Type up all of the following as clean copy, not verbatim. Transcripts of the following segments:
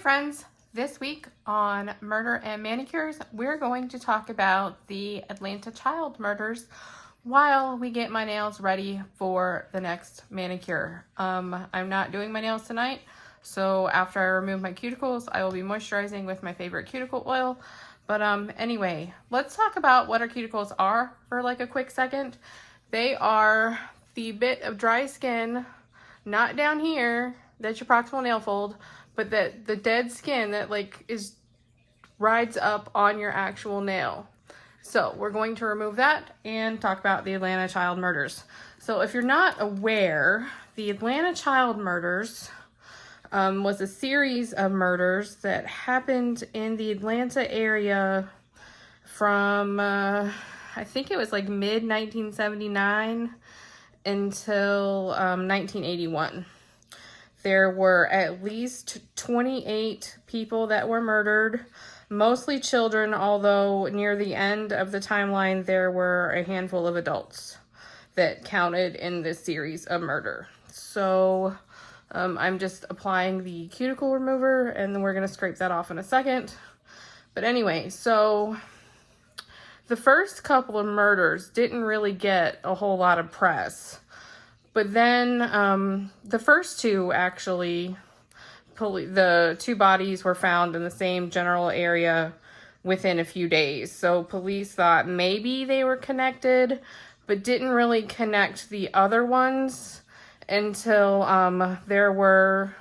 friends, this week on Murder and Manicures, we're going to talk about the Atlanta child murders while we get my nails ready for the next manicure. I'm not doing my nails tonight, so after I remove my cuticles, I will be moisturizing with my favorite cuticle oil. But anyway, let's talk about what our cuticles are for like a quick second. They are the bit of dry skin, not down here, that's your proximal nail fold, but that the dead skin that rides up on your actual nail. So we're going to remove that and talk about the Atlanta child murders. So if you're not aware, the Atlanta child murders was a series of murders that happened in the Atlanta area from I think it was like mid 1979 until 1981. There were at least 28 people that were murdered, mostly children, although near the end of the timeline there were a handful of adults that counted in this series of murder. So I'm just applying the cuticle remover and then we're going to scrape that off in a second. But anyway, so the first couple of murders didn't really get a whole lot of press. But then the first two, actually, the two bodies were found in the same general area within a few days. So police thought maybe they were connected, but didn't really connect the other ones until there were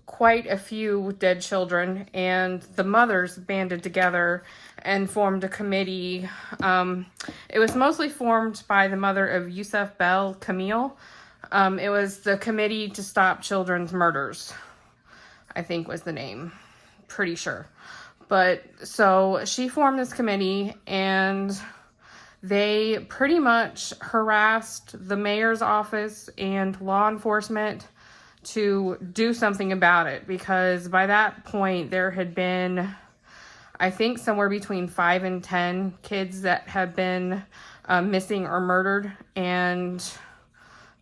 quite a few dead children, and the mothers banded together and formed a committee. It was mostly formed by the mother of Yusuf Bell Camille. It was the Committee to Stop Children's Murders, I think was the name, pretty sure. But so she formed this committee and they pretty much harassed the mayor's office and law enforcement to do something about it, because by that point there had been, I think, somewhere between 5 and 10 kids that had been missing or murdered, and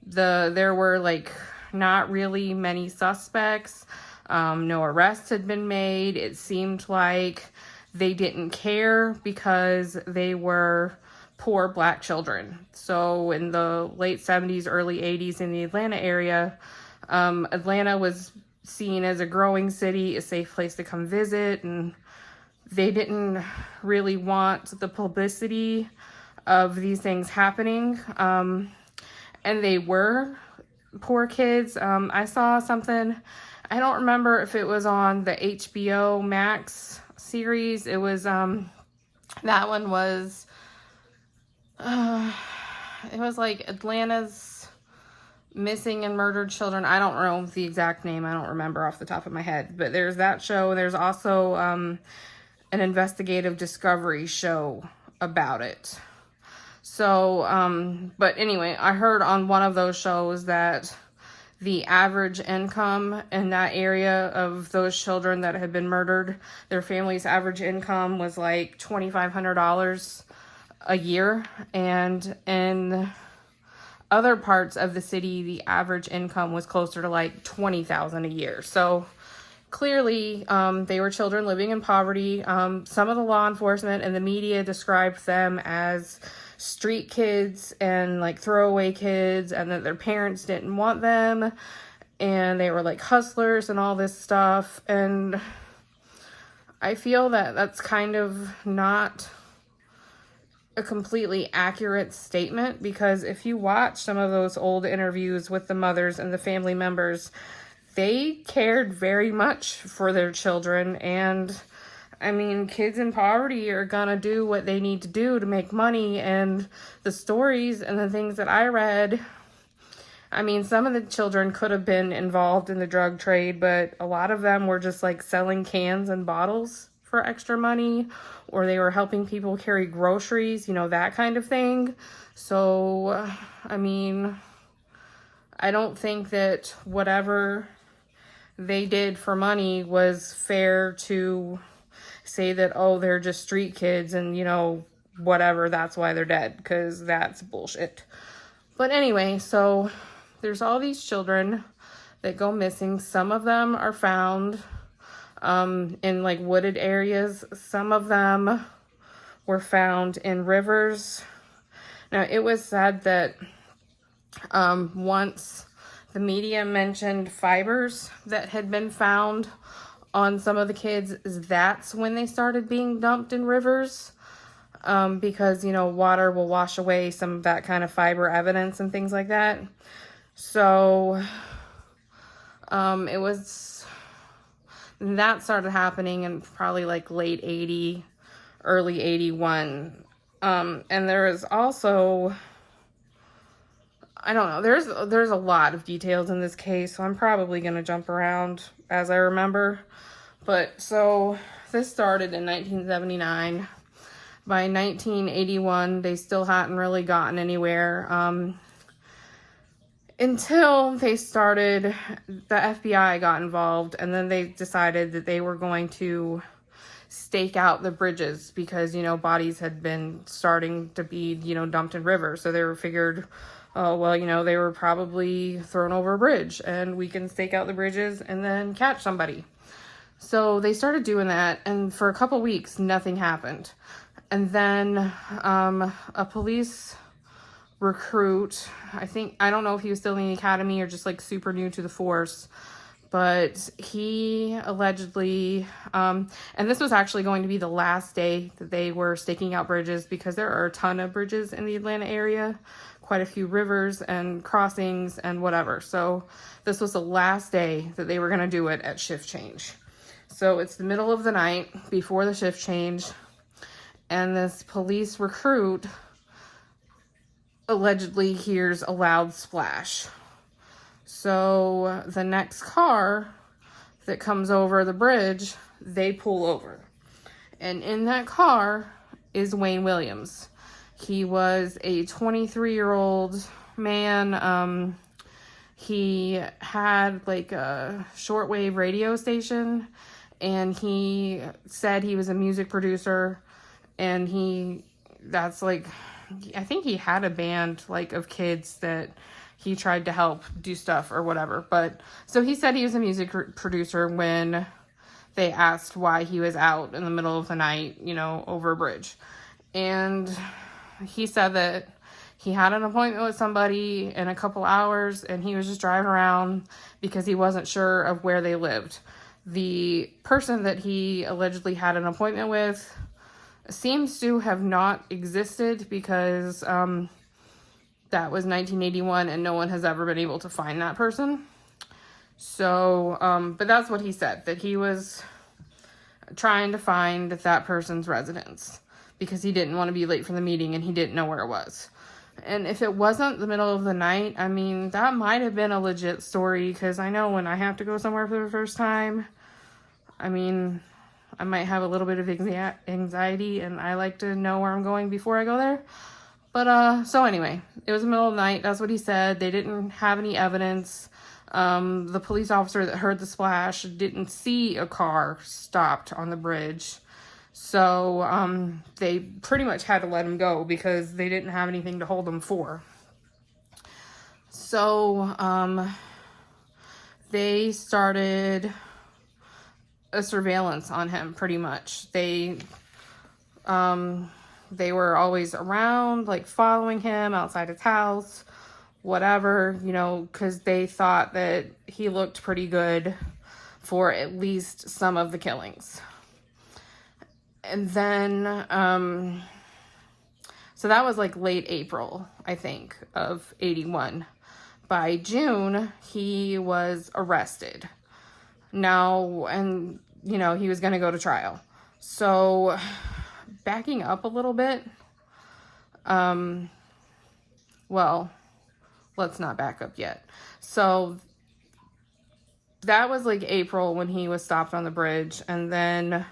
there were like not really many suspects. No arrests had been made. It seemed like they didn't care because they were poor Black children. So in the late 70s, early 80s in the Atlanta area, Atlanta was seen as a growing city, a safe place to come visit, and they didn't really want the publicity of these things happening. And they were poor kids. I saw something, I don't remember if it was on the HBO Max series. It was, that one was, it was like Atlanta's Missing and Murdered Children. I don't know the exact name. I don't remember off the top of my head. But there's that show. There's also an investigative discovery show about it. So, but anyway, I heard on one of those shows that the average income in that area of those children that had been murdered, their family's average income was like $2,500 a year. And in other parts of the city, the average income was closer to like $20,000 a year. So clearly, they were children living in poverty. Some of the law enforcement and the media described them as street kids and like throwaway kids, and that their parents didn't want them, and they were like hustlers and all this stuff. And I feel that that's kind of not a completely accurate statement, because if you watch some of those old interviews with the mothers and the family members, they cared very much for their children. And I mean, kids in poverty are gonna do what they need to do to make money. And the stories and the things that I read, I mean, some of the children could have been involved in the drug trade, but a lot of them were just like selling cans and bottles for extra money, or they were helping people carry groceries, you know, that kind of thing. So, I mean, I don't think that whatever they did for money was fair to say that, oh, they're just street kids and, you know, whatever, that's why they're dead, because that's bullshit. But anyway, so there's all these children that go missing. Some of them are found. in like wooded areas. Some of them were found in rivers. Now, it was said that once the media mentioned fibers that had been found on some of the kids, that's when they started being dumped in rivers, because, you know, water will wash away some of that kind of fiber evidence and things like that. So that started happening in probably like late 80, early 81. And there is also, I don't know, there's a lot of details in this case, so I'm probably going to jump around as I remember. But so this started in 1979. By 1981, they still hadn't really gotten anywhere, until they started, the FBI got involved, and then they decided that they were going to stake out the bridges because, you know, bodies had been starting to be, you know, dumped in rivers. So they were figured, oh, well, you know, they were probably thrown over a bridge, and we can stake out the bridges and then catch somebody. So they started doing that, and for a couple weeks, nothing happened. And then a police recruit, I don't know if he was still in the academy or just like super new to the force, but he allegedly, and this was actually going to be the last day that they were staking out bridges, because there are a ton of bridges in the Atlanta area, quite a few rivers and crossings and whatever. So this was the last day that they were going to do it at shift change. So it's the middle of the night before the shift change, and this police recruit allegedly hears a loud splash. So the next car that comes over the bridge, they pull over. And in that car is Wayne Williams. He was a 23-year-old man. He had like a shortwave radio station, and he said he was a music producer, and I think he had a band like of kids that he tried to help do stuff or whatever. But so he said he was a music producer when they asked why he was out in the middle of the night, you know, over a bridge. And he said that he had an appointment with somebody in a couple hours, and he was just driving around because he wasn't sure of where they lived. The person that he allegedly had an appointment with seems to have not existed, because that was 1981 and no one has ever been able to find that person. So, but that's what he said, that he was trying to find that person's residence because he didn't want to be late for the meeting and he didn't know where it was. And if it wasn't the middle of the night, I mean, that might have been a legit story, because I know when I have to go somewhere for the first time, I mean, I might have a little bit of anxiety, and I like to know where I'm going before I go there. But, so anyway, it was the middle of the night. That's what he said. They didn't have any evidence. The police officer that heard the splash didn't see a car stopped on the bridge. So, they pretty much had to let him go because they didn't have anything to hold him for. So, they started a surveillance on him, pretty much. They were always around, like following him outside his house, whatever, you know, because they thought that he looked pretty good for at least some of the killings. And then, so that was like late April, I think, of 81. By June, he was arrested. Now, and, you know, he was going to go to trial. So, backing up a little bit, well, let's not back up yet. So, that was like April when he was stopped on the bridge, and then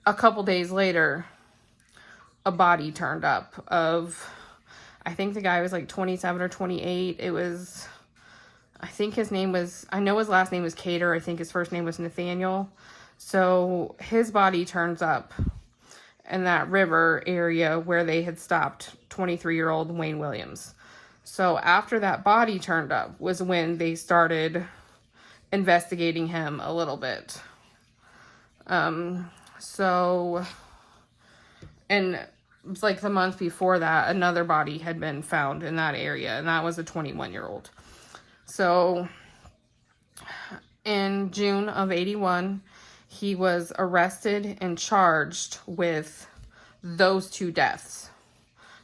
a couple days later, a body turned up of, I think the guy was like 27 or 28. It was, I think his name was, I know his last name was Cater. I think his first name was Nathaniel. So his body turns up in that river area where they had stopped 23-year-old Wayne Williams. So after that body turned up was when they started investigating him a little bit. So, and it was like the month before that, another body had been found in that area, and that was a 21-year-old. So, in June of 81, he was arrested and charged with those two deaths,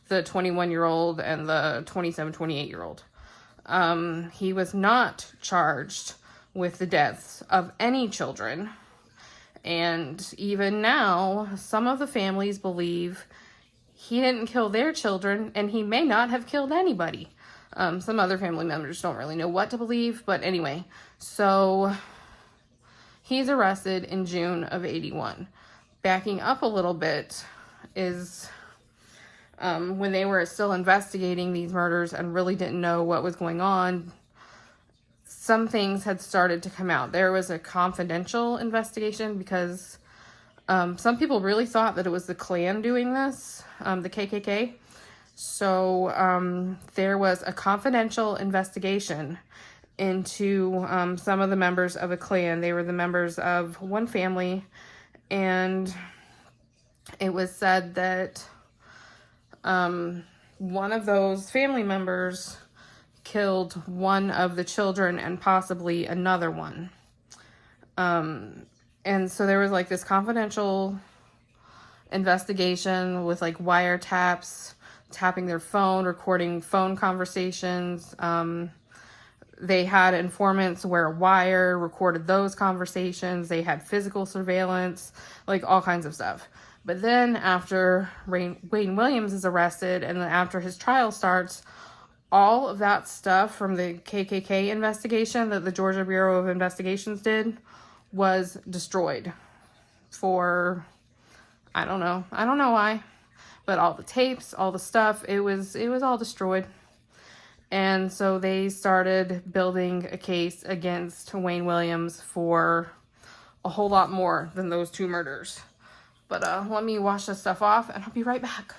the 21-year-old and the 28-year-old. He was not charged with the deaths of any children. And even now, some of the families believe he didn't kill their children, and he may not have killed anybody. Some other family members don't really know what to believe, but anyway, so he's arrested in June of 81. Backing up a little bit is when they were still investigating these murders and really didn't know what was going on, some things had started to come out. There was a confidential investigation because some people really thought that it was the Klan doing this, the KKK. So there was a confidential investigation into some of the members of a Klan. They were the members of one family, and it was said that one of those family members killed one of the children and possibly another one. And so there was like this confidential investigation with like wiretaps, tapping their phone, recording phone conversations. They had informants wear a wire, recorded those conversations. They had physical surveillance, like all kinds of stuff. But then after Wayne Williams is arrested and then after his trial starts, all of that stuff from the KKK investigation that the Georgia Bureau of Investigations did was destroyed for, I don't know why, but all the tapes, all the stuff, it was all destroyed. And so they started building a case against Wayne Williams for a whole lot more than those two murders. But let me wash this stuff off and I'll be right back.